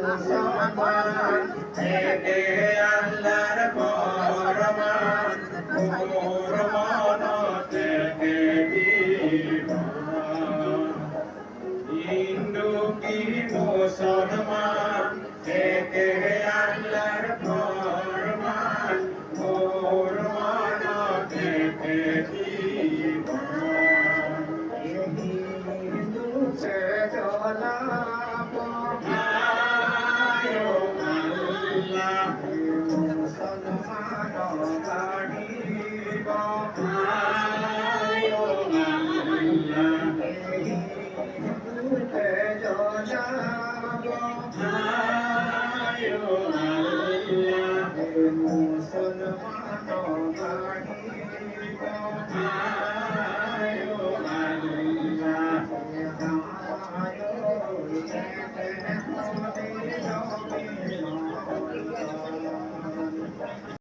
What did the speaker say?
মুসলমান থেকে আল্লাহর ফরমান মোর মন থেকে বিমান হিন্দু কি মুসলমান থেকে আল্লাহর ফরমান মোর মন থেকে বিমান হিন্দু সে চলা মুসলমান